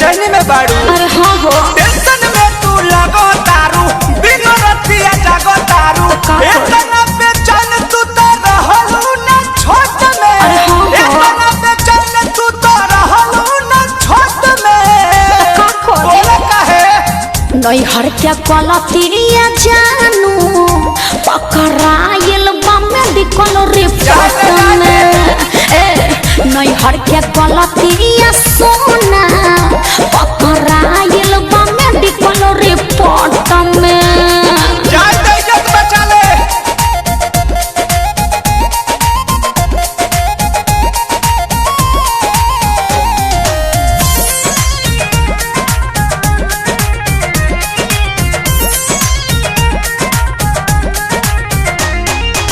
बेचैनी में बाड़ू। अरे हाँ हो टेंशन में तू लगो तारू, बिना रतिया जागो तारू। इतना बेचैन तू तो रहलू ना छोट में। इतना बेचैन तू तो रहलू ना छोट में। बोले काहे नहीं हर क्या क्वालिटिया जानू पकड़ाइल बम्मे दिखल रिपोर्ट में। नहीं हर क्या क्वालिटिया सोना पकड़ाइल बम्मे दिखल रिपोर्ट में। जान दे इज्जत बचा ले।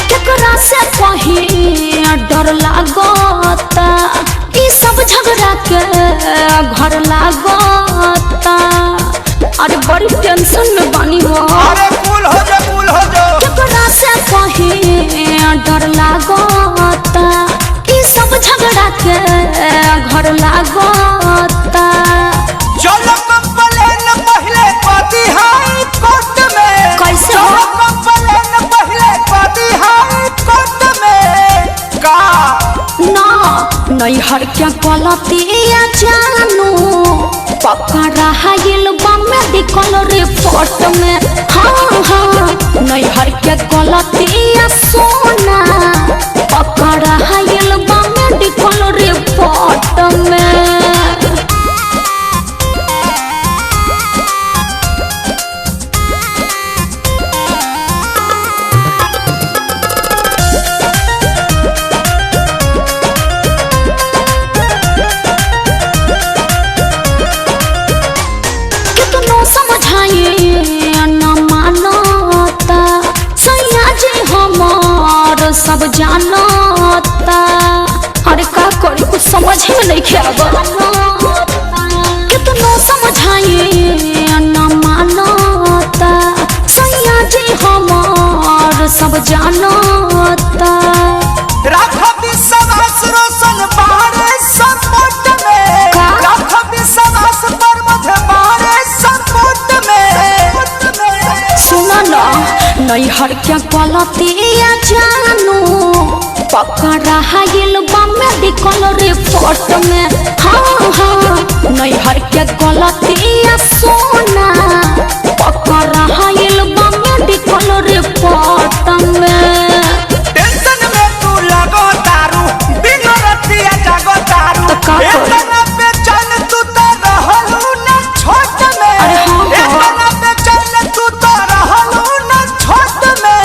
केकरा से कहीं डर लागता ई सब झगड़ा के घर लागता। अरे बड़ी टेंशन में बनी हो। अरे कूल हो जा, कूल हो जा। केकरा से कहीं डर लागता ई सब झगड़ा के घर लागता। चलो कंप्लेन पहले पाती हाई कोर्ट में। कैसे हो? चलो कंप्लेन पहले पाती हाई कोर्ट में। का ना नहीं हर क्या क्वालिटिया जानू पकड़ा हाइल बम्मे दिखल रिपोर्ट में। हाँ हाँ नहीं हर क्या क्वालिटिया सोना पकड़ा हाइल बम्मे दिखल रिपोर्ट में। समझाइए न मानता सैया जी हमार सब जानता। अरे का करी कुछ समझ में नहीं खेब। कितनो समझाइए न मानता सैया जी हमार सब जानता। राखो विश्वास रोशन बारे सपोर्ट में। राखो विश्वास पर मध्य बारे सपोर्ट में। सुना ना नहीं हर क्या क्वालिटिया जानू पकड़ा हाइल बम्मे दिखल रिपोर्ट में। हाँ हाँ नहीं हर क्या क्वालिटिया सोना पकड़ा हाइल बम्मे दिखल रिपोर्ट में। टेंशन में तू लगो तारू, बिना रतिया जागो तारू। इतना बेचैन तू तो रहलू ना छोट में। इतना बेचैन तू तो रहलू ना छोट में।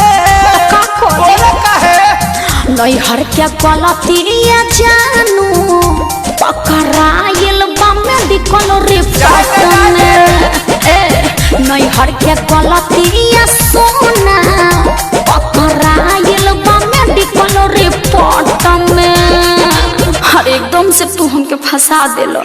बोले काहे नहीं हर क्या क्वालिटिया जानू पकड़ाइल बम्मे दिखल रिपोर्ट में। नहीं हर क्या क्वालिटिया सोना पकड़ाइल बम्मे दिखल रिपोर्ट में। हर एकदम से तू हमके फंसा देलो।